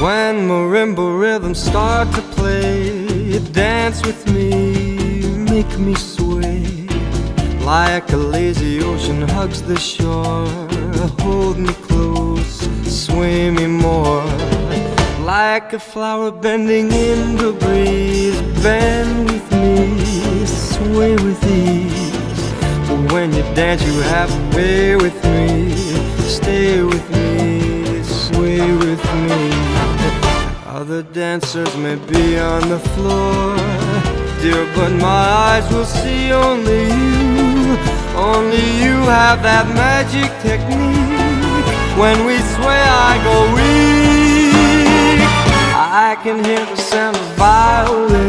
When marimba rhythms start to play, dance with me, make me sway. Like a lazy ocean hugs the shore, hold me close, sway me more. Like a flower bending in the breeze, bend with me, sway with ease. But when you dance you have to way with me, stay with me, sway with me. Other dancers may be on the floor, dear, but my eyes will see only you. Only you have that magic technique. When we sway I go weak. I can hear the sound of violin